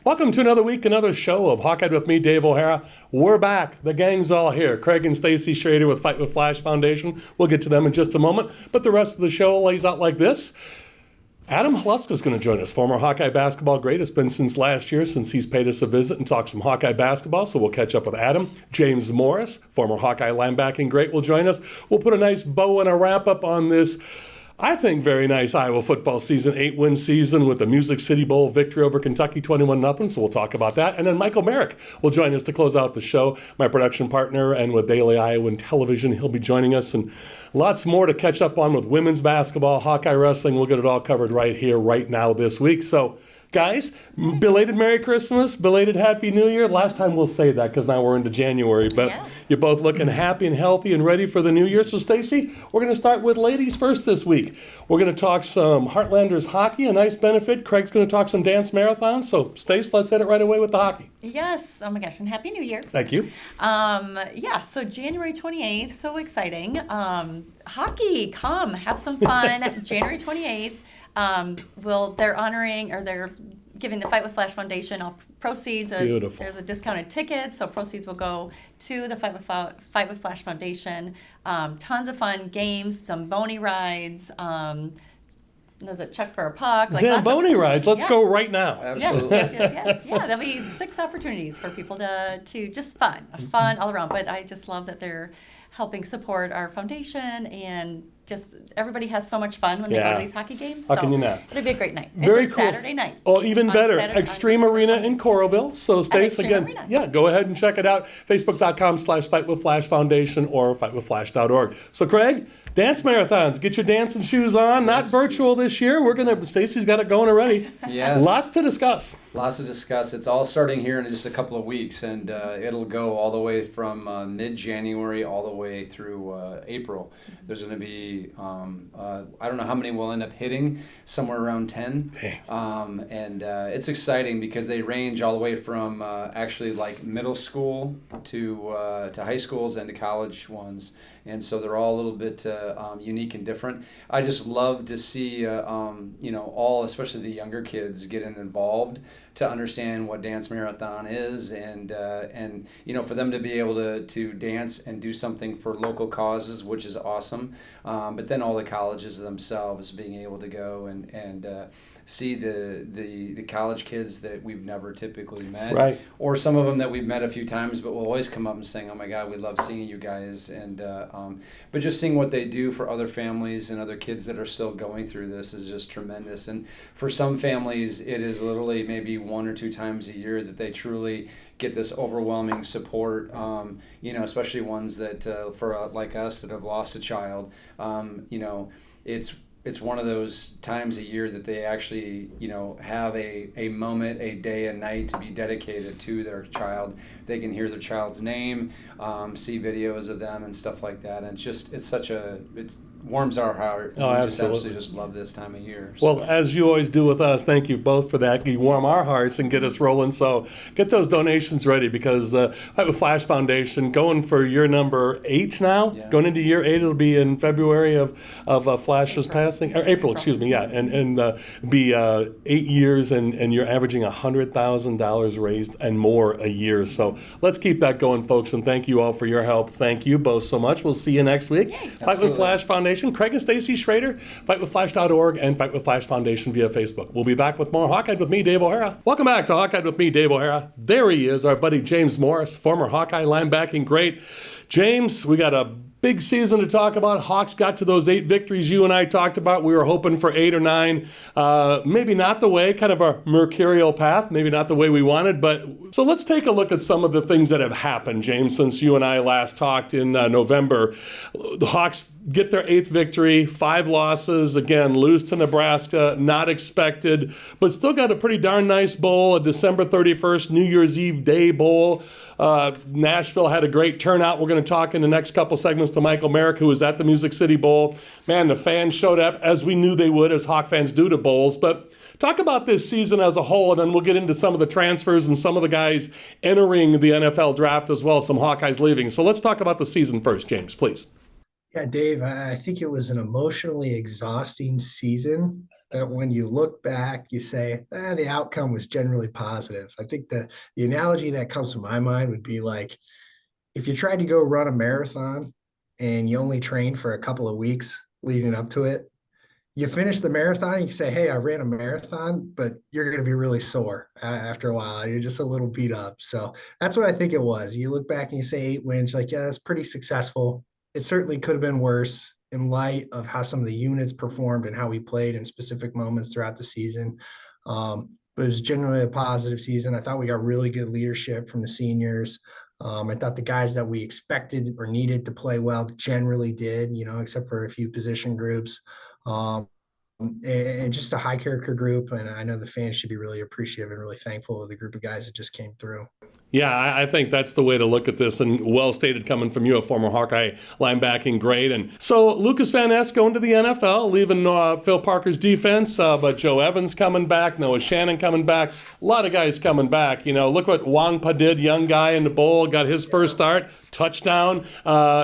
Welcome to another week, another show of Hawkeye with me, Dave O'Hara. We're back. The gang's all here. Craig and Stacy Schroeder with Fight with Flash Foundation. We'll get to them in just a moment. But the rest of the show lays out like this. Adam Haluska is going to join us, former Hawkeye basketball great. It's been since last year since he's paid us a visit and talked some Hawkeye basketball, so we'll catch up with Adam. James Morris, former Hawkeye linebacking great, will join us. We'll put a nice bow and a wrap-up on this, I think, very nice Iowa football season, 8-win season with the Music City Bowl victory over Kentucky, 21-0. So we'll talk about that. And then Michael Merrick will join us to close out the show, my production partner, and with Daily Iowan Television, he'll be joining us. And lots more to catch up on with women's basketball, Hawkeye wrestling. We'll get it all covered right here, right now this week. So, guys, belated Merry Christmas, belated Happy New Year. Last time we'll say that because now we're into January, but You're both looking happy and healthy and ready for the new year. So, Stacy, we're going to start with ladies first this week. We're going to talk some Heartlanders hockey, a nice benefit. Craig's going to talk some dance marathons. So, Stace, let's hit it right away with the hockey. Yes. Oh my gosh, and Happy New Year. Thank you. So January 28th, so exciting. Hockey, come, have some fun. January 28th. They're giving the Fight with Flash Foundation all proceeds. Beautiful. There's a discounted ticket, so proceeds will go to the Fight with Flash Foundation. Tons of fun games, some bony rides. There's a chuck for a puck. Zamboni rides. Let's go right now. Absolutely. Yes. Yeah, there'll be 6 opportunities for people to just fun all around. But I just love that they're helping support our foundation, and just everybody has so much fun when they go to these hockey games. How can you not? It'll be a great night. Very it's a cool. Saturday night. Oh, even better. Extreme Arena in Coralville. So, Stace, again, Arena. go ahead and check it out. Facebook.com/FightWithFlash Foundation or FightWithFlash.org. So, Craig, dance marathons. Get your dancing shoes on. Not virtual this year. Stacy's got it going already. Yes. Lots to discuss. Lots to discuss. It's all starting here in just a couple of weeks, and it'll go all the way from mid-January all the way through April. There's going to be, I don't know how many we'll end up hitting, somewhere around 10. It's exciting because they range all the way from actually like middle school to high schools and to college ones. And so they're all a little bit unique and different. I just love to see, all, especially the younger kids, getting involved to understand what dance marathon is, and for them to be able to dance and do something for local causes, which is awesome. But then all the colleges themselves being able to go and see the college kids that we've never typically met, right? Or some of them that we've met a few times, but will always come up and saying, "Oh my God, we love seeing you guys," but just seeing what they do for other families and other kids that are still going through this is just tremendous. And for some families, it is literally maybe 1 or 2 times a year that they truly get this overwhelming support. Especially ones that for like us that have lost a child. It's one of those times a year that they actually, have a moment, a day, a night to be dedicated to their child. They can hear their child's name, see videos of them and stuff like that. And it warms our heart. Oh, we absolutely. just love this time of year. Well, as you always do with us, thank you both for that. You warm our hearts and get us rolling. So get those donations ready, because the Fight with Flash Foundation going for year number 8 now. Yeah. Going into year 8, it'll be in February of Flash's passing, or April, excuse me, and be 8 years, and you're averaging $100,000 raised and more a year. So let's keep that going, folks, and thank you all for your help. Thank you both so much. We'll see you next week. Yay. Fight with Flash Foundation. Craig and Stacy Schroeder, FightWithFlash.org and Fight with Flash Foundation via Facebook. We'll be back with more Hawkeye with me, Dave O'Hara. Welcome back to Hawkeye with me, Dave O'Hara. There he is, our buddy James Morris, former Hawkeye linebacking great. James, we got a big season to talk about. Hawks got to those 8 victories you and I talked about. We were hoping for 8 or 9. Maybe not the way, kind of a mercurial path, maybe not the way we wanted. But so let's take a look at some of the things that have happened, James, since you and I last talked in November. The Hawks get their 8th victory, 5 losses, again, lose to Nebraska, not expected, but still got a pretty darn nice bowl, a December 31st, New Year's Eve Day bowl. Nashville had a great turnout. We're going to talk in the next couple segments to Michael Merrick, who was at the Music City Bowl. Man, the fans showed up, as we knew they would, as Hawk fans do to bowls. But talk about this season as a whole, and then we'll get into some of the transfers and some of the guys entering the NFL draft as well, some Hawkeyes leaving. So let's talk about the season first, James, please. Yeah, Dave, I think it was an emotionally exhausting season. that when you look back, you say, the outcome was generally positive. I think the analogy that comes to my mind would be like, if you tried to go run a marathon and you only trained for a couple of weeks leading up to it, you finish the marathon and you say, hey, I ran a marathon, but you're going to be really sore after a while. You're just a little beat up. So that's what I think it was. You look back and you say 8 wins, like, yeah, that's pretty successful. It certainly could have been worse in light of how some of the units performed and how we played in specific moments throughout the season. But it was generally a positive season. I thought we got really good leadership from the seniors. I thought the guys that we expected or needed to play well generally did, except for a few position groups. And just a high character group. And I know the fans should be really appreciative and really thankful of the group of guys that just came through. Yeah, I think that's the way to look at this, and well stated coming from you, a former Hawkeye linebacking great. And so Lucas Van Ness going to the NFL, leaving Phil Parker's defense, but Joe Evans coming back, Noah Shannon coming back, a lot of guys coming back. Look what Wangpa did, young guy in the bowl, got his first start, touchdown.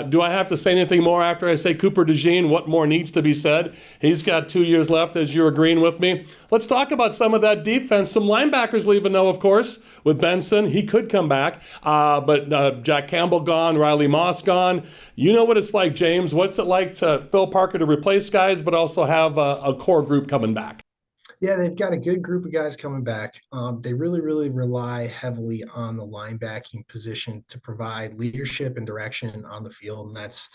Do I have to say anything more after I say Cooper DeJean? What more needs to be said? He's got 2 years left, as you're agreeing with me. Let's talk about some of that defense. Some linebackers leaving, though, of course, with Benson. He could come back, but Jack Campbell gone, Riley Moss gone. You know what it's like, James. What's it like to Phil Parker to replace guys, but also have a core group coming back? Yeah, they've got a good group of guys coming back. They really, really rely heavily on the linebacking position to provide leadership and direction on the field, and that's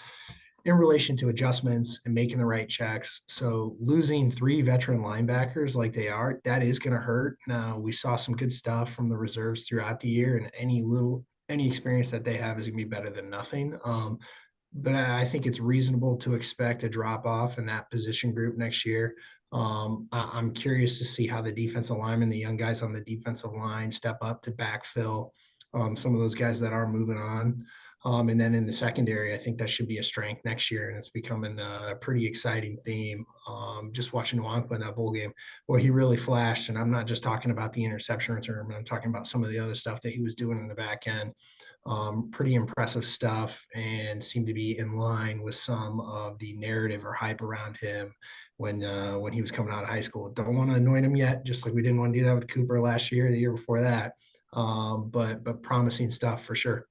in relation to adjustments and making the right checks. So losing 3 veteran linebackers like they are, that is going to hurt. Now, we saw some good stuff from the reserves throughout the year, and any experience that they have is going to be better than nothing. But I think it's reasonable to expect a drop off in that position group next year. I'm curious to see how the defensive linemen, the young guys on the defensive line, step up to backfill some of those guys that are moving on. And then in the secondary, I think that should be a strength next year, and it's becoming a pretty exciting theme. Just watching Wangpa in that bowl game, well, he really flashed, and I'm not just talking about the interception return, but I'm talking about some of the other stuff that he was doing in the back end. Pretty impressive stuff, and seemed to be in line with some of the narrative or hype around him when he was coming out of high school. Don't want to anoint him yet, just like we didn't want to do that with Cooper last year, the year before that. But promising stuff for sure.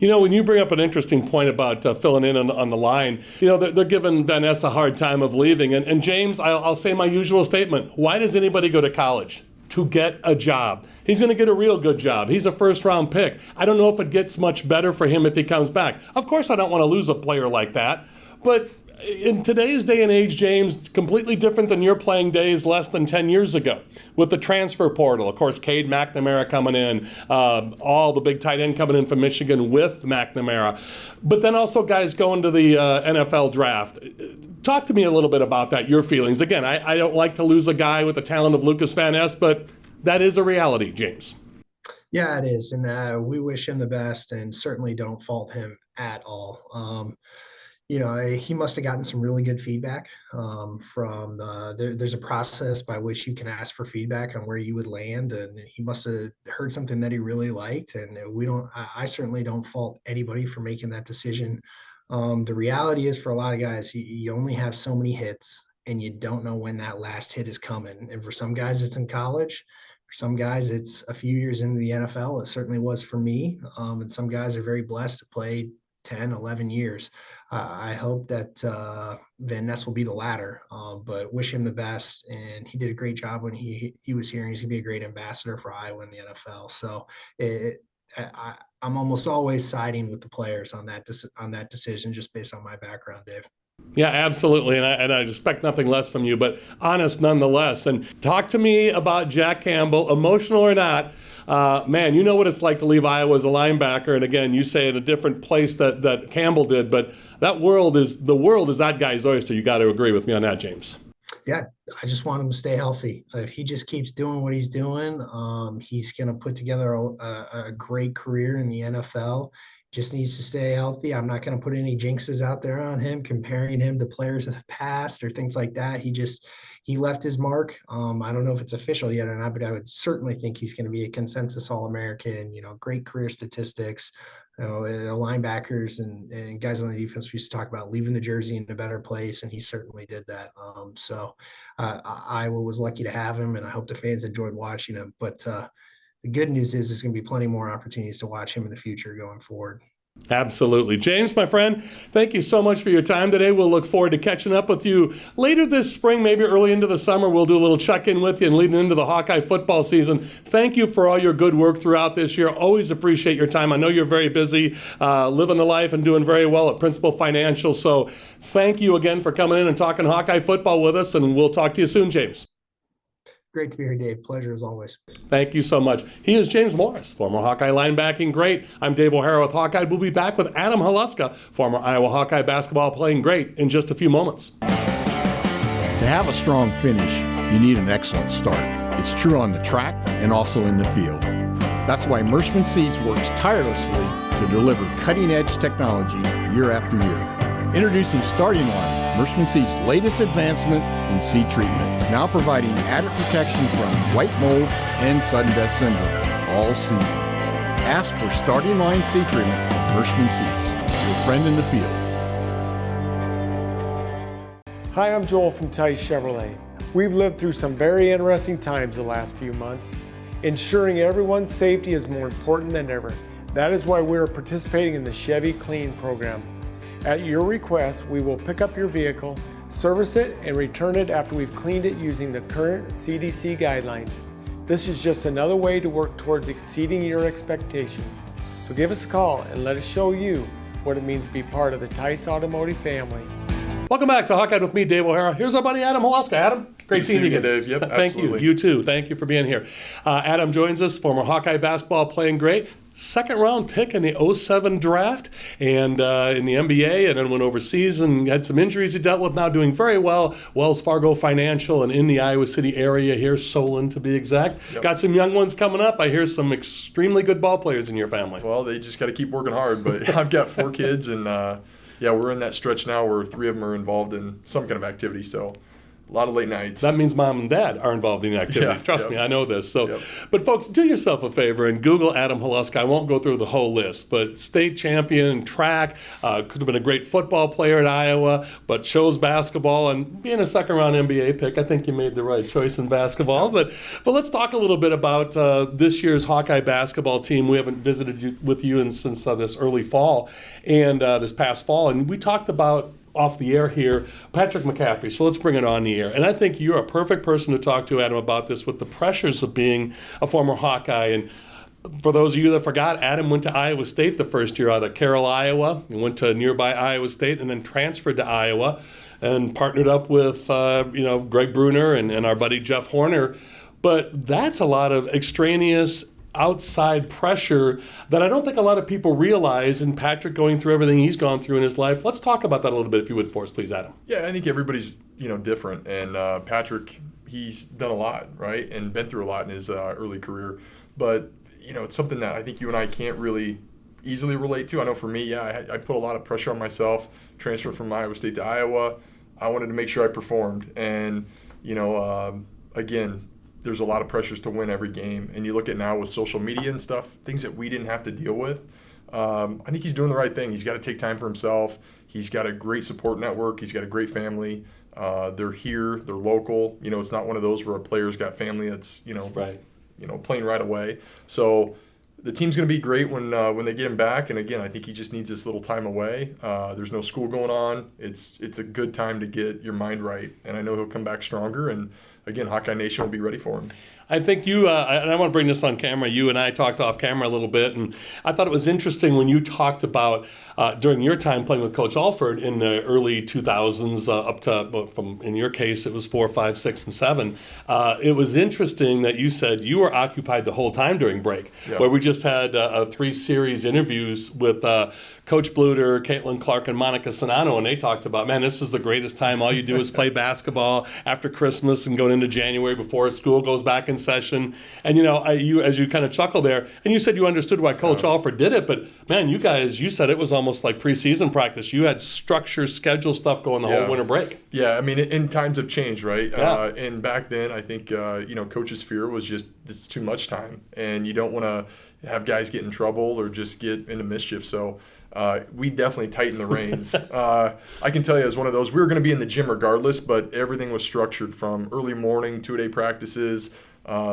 When you bring up an interesting point about filling in on the line, they're giving Van Ness a hard time of leaving. And James, I'll say my usual statement. Why does anybody go to college? To get a job. He's going to get a real good job. He's a first-round pick. I don't know if it gets much better for him if he comes back. Of course, I don't want to lose a player like that. But in today's day and age, James, completely different than your playing days less than 10 years ago. With the transfer portal, of course, Cade McNamara coming in, all the big tight end coming in from Michigan with McNamara. But then also guys going to the NFL draft. Talk to me a little bit about that, your feelings. Again, I don't like to lose a guy with the talent of Lucas Van Ness, but that is a reality, James. Yeah, it is. And we wish him the best and certainly don't fault him at all. He must have gotten some really good feedback from there's a process by which you can ask for feedback on where you would land, and he must have heard something that he really liked. And I certainly don't fault anybody for making that decision. The reality is, for a lot of guys, you only have so many hits, and you don't know when that last hit is coming. And for some guys, it's in college. For some guys, it's a few years into the NFL. It certainly was for me. And some guys are very blessed to play 10, 11 years. I hope that Van Ness will be the latter, but wish him the best. And he did a great job when he was here, and he's going to be a great ambassador for Iowa in the NFL. So I'm almost always siding with the players on that decision, just based on my background, Dave. Yeah, absolutely, and I expect nothing less from you, but honest nonetheless. And talk to me about Jack Campbell, emotional or not. Man, you know what it's like to leave Iowa as a linebacker, and again, you say in a different place that Campbell did, but the world is that guy's oyster. You got to agree with me on that, James. Yeah, I just want him to stay healthy. If he just keeps doing what he's doing, he's going to put together a great career in the NFL. just needs to stay healthy. I'm not going to put any jinxes out there on him, comparing him to players of the past or things like that. He left his mark. I don't know if it's official yet or not, but I would certainly think he's going to be a consensus All-American, great career statistics. The linebackers and guys on the defense, we used to talk about leaving the jersey in a better place, and he certainly did that. Iowa was lucky to have him, and I hope the fans enjoyed watching him. But the good news is there's going to be plenty more opportunities to watch him in the future going forward. Absolutely. James, my friend, thank you so much for your time today. We'll look forward to catching up with you later this spring, maybe early into the summer. We'll do a little check-in with you and leading into the Hawkeye football season. Thank you for all your good work throughout this year. Always appreciate your time. I know you're very busy, living the life and doing very well at Principal Financial. So thank you again for coming in and talking Hawkeye football with us, and we'll talk to you soon, James. Great to be here, Dave. Pleasure as always. Thank you so much. He is James Morris, former Hawkeye linebacking great. I'm Dave O'Hara with Hawkeye. We'll be back with Adam Haluska, former Iowa Hawkeye basketball playing great, in just a few moments. To have a strong finish, you need an excellent start. It's true on the track and also in the field. That's why Mershman Seeds works tirelessly to deliver cutting-edge technology year after year. Introducing Starting Line, Mershman Seeds' latest advancement in seed treatment, now providing added protection from white mold and sudden death syndrome all season. Ask for Starting Line seed treatment from Mershman Seeds, your friend in the field. Hi, I'm Joel from Tice Chevrolet. We've lived through some very interesting times the last few months. Ensuring everyone's safety is more important than ever. That is why we are participating in the Chevy Clean program. At your request, we will pick up your vehicle, service it, and return it after we've cleaned it using the current CDC guidelines. This is just another way to work towards exceeding your expectations. So give us a call and let us show you what it means to be part of the Tice Automotive family. Welcome back to Hawkeye with me, Dave O'Hara. Here's our buddy Adam Haluska. Adam, great seeing you again. Dave. Yep, Thank absolutely. you. You too. Thank you for being here. Adam joins us, former Hawkeye basketball playing great. Second round pick in the 07 draft and in the NBA, and then went overseas and had some injuries he dealt with. Now doing very well. Wells Fargo Financial and in the Iowa City area here, Solon to be exact. Yep. Got some young ones coming up. I hear some extremely good ball players in your family. Well, they just got to keep working hard. But I've got 4 kids, and yeah, we're in that stretch now where 3 of them are involved in some kind of activity. So a lot of late nights. That means mom and dad are involved in the activities. Yeah, Trust me, I know this. So, Yep. But folks, do yourself a favor and Google Adam Haluska. I won't go through the whole list, but state champion, track, could have been a great football player at Iowa, but chose basketball, and being a second-round NBA pick, I think you made the right choice in basketball. But let's talk a little bit about this year's Hawkeye basketball team. We haven't visited with you since this early fall and this past fall, and we talked about off the air here, Patrick McCaffrey. So let's bring it on the air. And I think you're a perfect person to talk to, Adam, about this with the pressures of being a former Hawkeye. And for those of you that forgot, Adam went to Iowa State the first year out of Carroll, Iowa, and went to nearby Iowa State and then transferred to Iowa and partnered up with, Greg Bruner and our buddy Jeff Horner. But that's a lot of extraneous outside pressure that I don't think a lot of people realize, and Patrick going through everything he's gone through in his life. Let's talk about that a little bit, if you would, for us, please, Adam. Yeah, I think everybody's different, and Patrick, he's done a lot, right, and been through a lot in his early career. But it's something that I think you and I can't really easily relate to. I know for me, I put a lot of pressure on myself. Transferred from Iowa State to Iowa, I wanted to make sure I performed, and again, there's a lot of pressures to win every game. And you look at now with social media and stuff, things that we didn't have to deal with. I think he's doing the right thing. He's got to take time for himself. He's got a great support network. He's got a great family. They're here. They're local. It's not one of those where a player's got family that's, Right. Playing right away. So the team's going to be great when they get him back. And again, I think he just needs this little time away. There's no school going on. It's a good time to get your mind right. And I know he'll come back stronger. And again, Hawkeye Nation will be ready for him. I think you, and I want to bring this on camera, you and I talked off camera a little bit, and I thought it was interesting when you talked about during your time playing with Coach Alford in the early 2000s up to, in your case, it was 4, 5, 6, and 7. It was interesting that you said you were occupied the whole time during break, where we just had 3 series interviews with Coach Bluter, Caitlin Clark, and Monica Sonano, and they talked about, man, this is the greatest time. All you do is play basketball after Christmas and going into January before school goes back in session. And, as you kind of chuckle there, and you said you understood why Coach Alford did it, but, man, you said it was almost like preseason practice. You had structure, schedule stuff going the whole winter break. Yeah, I mean, and times have changed, right? Yeah. And back then, I think, Coach's fear was just it's too much time, and you don't want to have guys get in trouble or just get into mischief. So we definitely tightened the reins. I can tell you, as one of those, we were going to be in the gym regardless, but everything was structured from early morning, 2-a-day practices,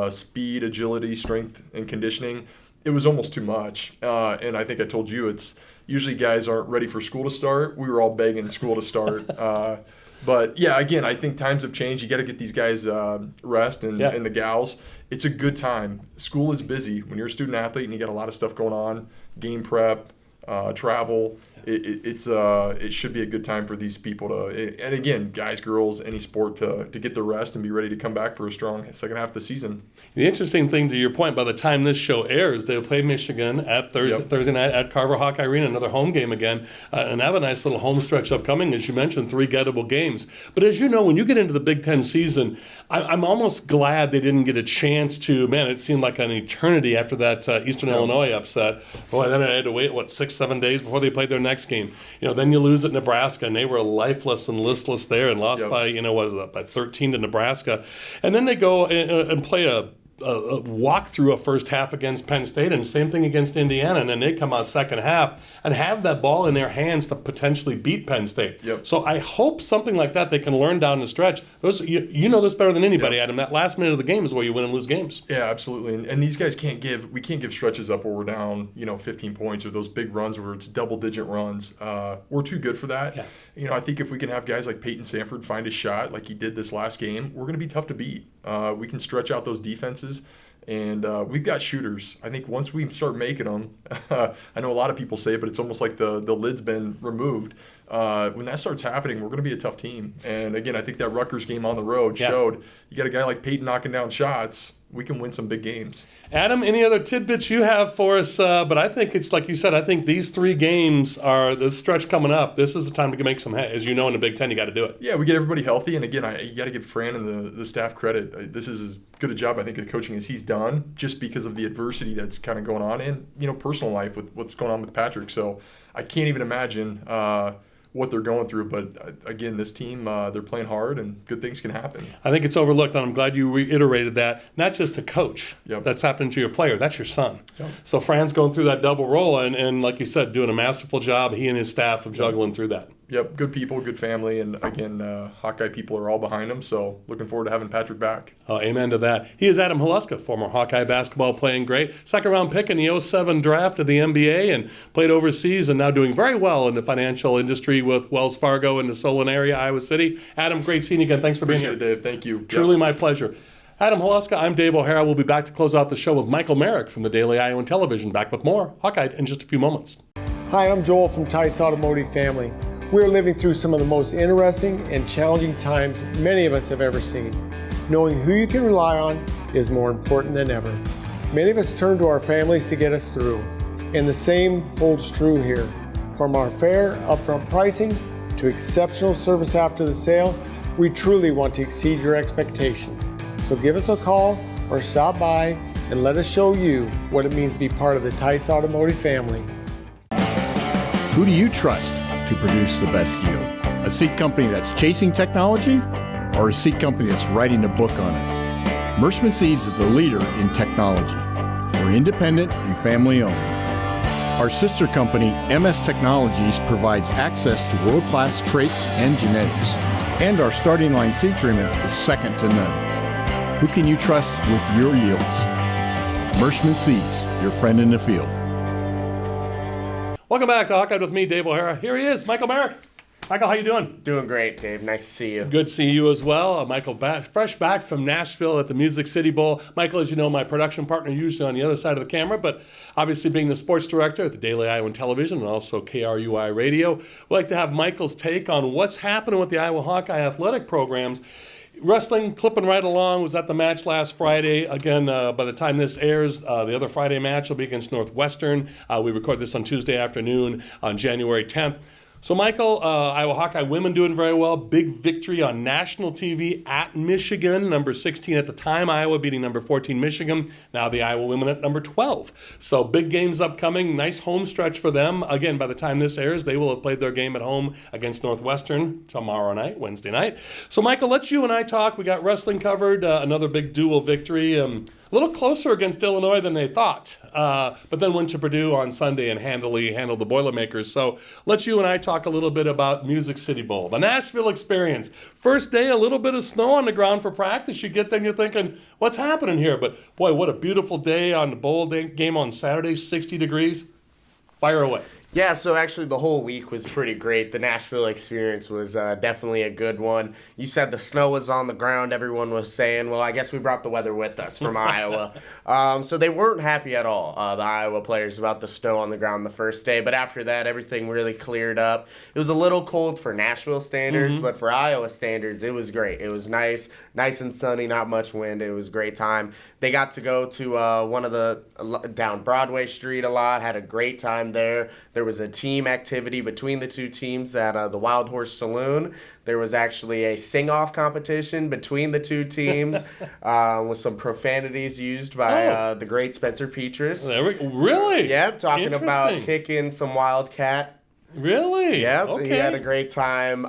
speed, agility, strength, and conditioning. It was almost too much. And I think I told you, it's usually guys aren't ready for school to start. We were all begging school to start. But, yeah, again, I think times have changed. You got to get these guys rest and the gals. It's a good time. School is busy. When you're a student athlete and you got a lot of stuff going on, game prep, travel, it should be a good time for these people to, and again, guys, girls, any sport to get the rest and be ready to come back for a strong second half of the season. The interesting thing, to your point, by the time this show airs, they'll play Michigan at Thursday night at Carver Hawkeye Arena, another home game again, and have a nice little home stretch upcoming, as you mentioned, 3 gettable games. But as you know, when you get into the Big Ten season, I'm almost glad they didn't get a chance to, man, it seemed like an eternity after that Eastern Illinois upset. Boy, then I had to wait, 6-7 days before they played their next game. Then you lose at Nebraska, and they were lifeless and listless there and lost by, by 13 to Nebraska. And then they go and play a walk through a first half against Penn State, and same thing against Indiana, and then they come out second half and have that ball in their hands to potentially beat Penn State. So I hope something like that they can learn down the stretch. You know this better than anybody, Adam. That last minute of the game is where you win and lose games. Yeah, absolutely. And these guys can't give stretches up where we're down 15 points or those big runs where it's double-digit runs. We're too good for that. I think if we can have guys like Peyton Sanford find a shot like he did this last game, we're going to be tough to beat. We can stretch out those defenses, and we've got shooters. I think once we start making them, I know a lot of people say it, but it's almost like the lid's been removed. When that starts happening, we're going to be a tough team. And, again, I think that Rutgers game on the road showed you got a guy like Peyton knocking down shots, we can win some big games. Adam, any other tidbits you have for us? But I think it's like you said, I think these 3 games are the stretch coming up. This is the time to make some hay. As you know, in the Big Ten, you got to do it. Yeah, we get everybody healthy. And, again, you got to give Fran and the staff credit. This is as good a job, I think, of coaching as he's done just because of the adversity that's kind of going on and, personal life with what's going on with Patrick. So I can't even imagine what they're going through. But again, this team, they're playing hard and good things can happen. I think it's overlooked, and I'm glad you reiterated that. Not just a coach that's happening to your player, that's your son. So Fran's going through that double role and like you said, doing a masterful job, he and his staff of juggling through that. Good people, good family, and again, Hawkeye people are all behind him, so looking forward to having Patrick back. Amen to that. He is Adam Haluska, former Hawkeye basketball playing great, second-round pick in the 07 draft of the NBA, and played overseas and now doing very well in the financial industry with Wells Fargo in the Solon area, Iowa City. Adam, great seeing you again. Thanks for being here. Appreciate it, Dave. Thank you. Truly my pleasure. Adam Haluska, I'm Dave O'Hara. We'll be back to close out the show with Michael Merrick from the Daily Iowan Television. Back with more Hawkeye in just a few moments. Hi, I'm Joel from Tice Automotive Family. We're living through some of the most interesting and challenging times many of us have ever seen. Knowing who you can rely on is more important than ever. Many of us turn to our families to get us through, and the same holds true here. From our fair, upfront pricing to exceptional service after the sale, we truly want to exceed your expectations. So give us a call or stop by and let us show you what it means to be part of the Tice Automotive family. Who do you trust to produce the best deal? A seat company that's chasing technology or a seat company that's writing a book on it? Merschman Seeds is a leader in technology. We're independent and family owned. Our sister company, MS Technologies, provides access to world-class traits and genetics. And our starting line seed treatment is second to none. Who can you trust with your yields? Merschman Seeds, your friend in the field. Welcome back to Hawkeye with me, Dave O'Hara. Here he is, Michael Merrick. Michael, how you doing? Doing great, Dave. Nice to see you. Good to see you as well. Michael, fresh back from Nashville at the Music City Bowl. Michael, as you know, my production partner, usually on the other side of the camera, but obviously being the sports director at the Daily Iowan Television and also KRUI Radio, we'd like to have Michael's take on what's happening with the Iowa Hawkeye athletic programs. Wrestling, clipping right along, was at the match last Friday. Again, by the time this airs, the other Friday match will be against Northwestern. We record this on Tuesday afternoon on January 10th. So, Michael, Iowa Hawkeye women doing very well. Big victory on national TV at Michigan, number 16 at the time. Iowa beating number 14 Michigan. Now the Iowa women at number 12. So big games upcoming. Nice home stretch for them. Again, by the time this airs, they will have played their game at home against Northwestern tomorrow night, Wednesday night. So, Michael, let's you and I talk. We got wrestling covered. Another big dual victory. A little closer against Illinois than they thought, but then went to Purdue on Sunday and handily handled the Boilermakers. So let's you and I talk a little bit about Music City Bowl, the Nashville experience. First day, a little bit of snow on the ground for practice. You get there and you're thinking, what's happening here? But boy, what a beautiful day on the bowl game on Saturday, 60 degrees. Fire away. Yeah, so actually the whole week was pretty great. The Nashville experience was definitely a good one. You said the snow was on the ground. Everyone was saying, well, I guess we brought the weather with us from Iowa. So they weren't happy at all, the Iowa players, about the snow on the ground the first day. But after that, everything really cleared up. It was a little cold for Nashville standards, but for Iowa standards, it was great. It was nice and sunny, not much wind. It was a great time. They got to go to one of the down Broadway Street a lot, had a great time there. There was a team activity between the two teams at the Wild Horse Saloon. There was actually a sing-off competition between the two teams with some profanities used by the great Spencer Petras. Really? Yep, talking about kicking some Wildcat. Really? Yep, Okay. He had a great time.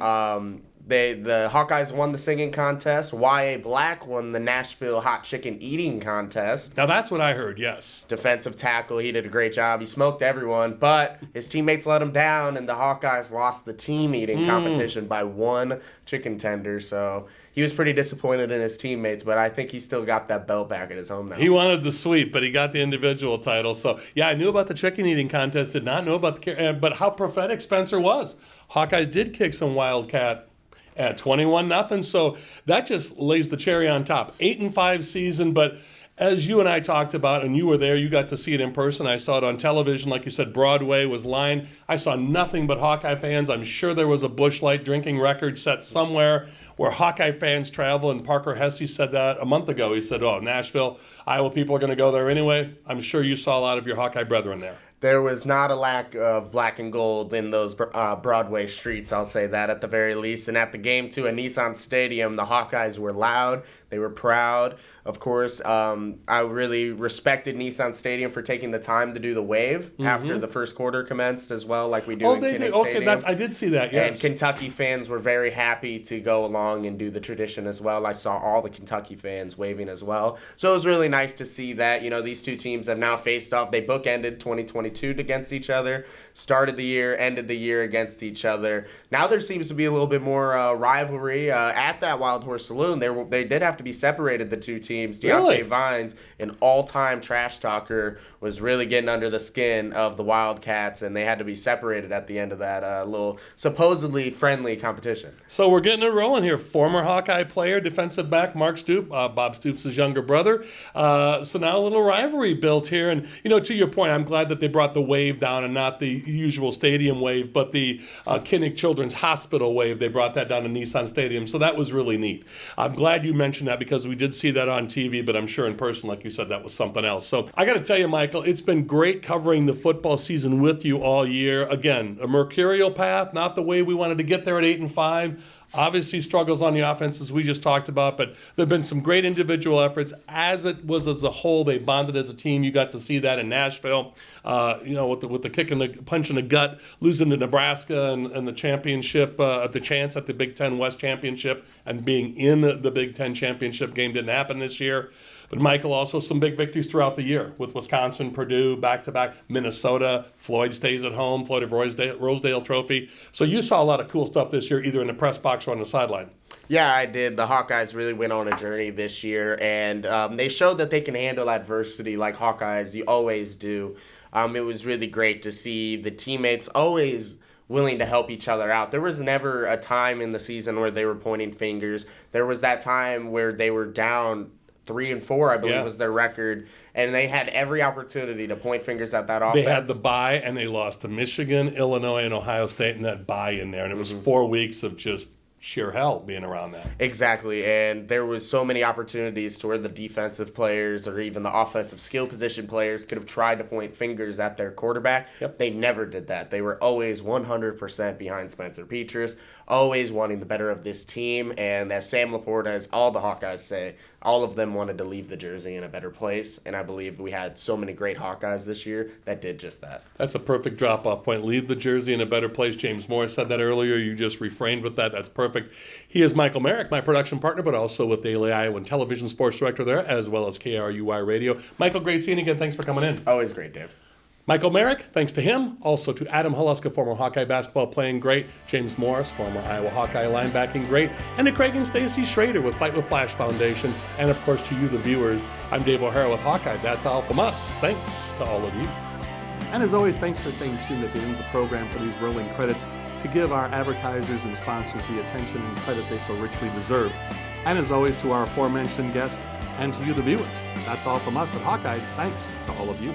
The Hawkeyes won the singing contest. Y.A. Black won the Nashville hot chicken eating contest. Now that's what I heard, yes. Defensive tackle, he did a great job. He smoked everyone, but his teammates let him down, and the Hawkeyes lost the team eating competition by one chicken tender. So he was pretty disappointed in his teammates, but I think he still got that belt back at his home now. He wanted the sweep, but he got the individual title. So, yeah, I knew about the chicken eating contest, did not know about but how prophetic Spencer was. Hawkeyes did kick some Wildcat at 21-0, so that just lays the cherry on top. 8-5 season, but as you and I talked about, and you were there, you got to see it in person. I saw it on television. Like you said, Broadway was lined. I saw nothing but Hawkeye fans. I'm sure there was a Busch Light drinking record set somewhere where Hawkeye fans travel, and Parker Hesse said that a month ago. He said, Nashville, Iowa people are going to go there anyway. I'm sure you saw a lot of your Hawkeye brethren there. There was not a lack of black and gold in those Broadway streets, I'll say that at the very least. And at the game, too, at Nissan Stadium, the Hawkeyes were loud. They were proud. Of course, I really respected Nissan Stadium for taking the time to do the wave after the first quarter commenced as well, like we do in Kinnick Stadium. Okay, I did see that, yes. And Kentucky fans were very happy to go along and do the tradition as well. I saw all the Kentucky fans waving as well. So it was really nice to see that. You know, these two teams have now faced off. They bookended 2022 against each other, started the year, ended the year against each other. Now there seems to be a little bit more rivalry at that Wild Horse Saloon. They did have to be separated, the two teams. Deontay Vines, an all-time trash talker, was really getting under the skin of the Wildcats, and they had to be separated at the end of that little supposedly friendly competition. So we're getting it rolling here. Former Hawkeye player, defensive back Mark Stoop, Bob Stoops' younger brother. So now a little rivalry built here. And, to your point, I'm glad that they brought the wave down and not the usual stadium wave, but the Kinnick Children's Hospital wave. They brought that down to Nissan Stadium. So that was really neat. I'm glad you mentioned that because we did see that on TV, but I'm sure in person, like you said, that was something else. So I got to tell you, Michael, it's been great covering the football season with you all year. Again, a mercurial path, not the way we wanted to get there at 8-5. Obviously struggles on the offense, as we just talked about, but there have been some great individual efforts. As it was as a whole, they bonded as a team. You got to see that in Nashville, with the kick and the punch in the gut, losing to Nebraska and the championship, the chance at the Big Ten West Championship, and being in the Big Ten Championship game didn't happen this year. But, Michael, also some big victories throughout the year with Wisconsin, Purdue, back-to-back, Minnesota. Floyd stays at home, Floyd of Rosedale Trophy. So you saw a lot of cool stuff this year, either in the press box or on the sideline. Yeah, I did. The Hawkeyes really went on a journey this year, and they showed that they can handle adversity like Hawkeyes you always do. It was really great to see the teammates always willing to help each other out. There was never a time in the season where they were pointing fingers. There was that time where they were down 3-4, I believe, was their record, and they had every opportunity to point fingers at that offense. They had the bye, and they lost to Michigan, Illinois, and Ohio State, and that bye in there, and it was 4 weeks of just sheer hell being around that. Exactly, and there was so many opportunities to where the defensive players or even the offensive skill position players could have tried to point fingers at their quarterback. Yep. They never did that. They were always 100% behind Spencer Petras, always wanting the better of this team, and as Sam Laporta, as all the Hawkeyes say, all of them wanted to leave the jersey in a better place, and I believe we had so many great Hawkeyes this year that did just that. That's a perfect drop-off point. Leave the jersey in a better place. James Morris said that earlier. You just refrained with that. That's perfect. He is Michael Merrick, my production partner, but also with Daily Iowa and television sports director there, as well as KRUI Radio. Michael, great seeing you again. Thanks for coming in. Always great, Dave. Michael Merrick, thanks to him. Also to Adam Haluska, former Hawkeye basketball playing great. James Morris, former Iowa Hawkeye linebacking great. And to Craig and Stacy Schroeder with Fight with Flash Foundation. And of course to you, the viewers. I'm Dave O'Hara with Hawkeye. That's all from us. Thanks to all of you. And as always, thanks for staying tuned at the end of the program for these rolling credits to give our advertisers and sponsors the attention and credit they so richly deserve. And as always, to our aforementioned guests and to you, the viewers. That's all from us at Hawkeye. Thanks to all of you.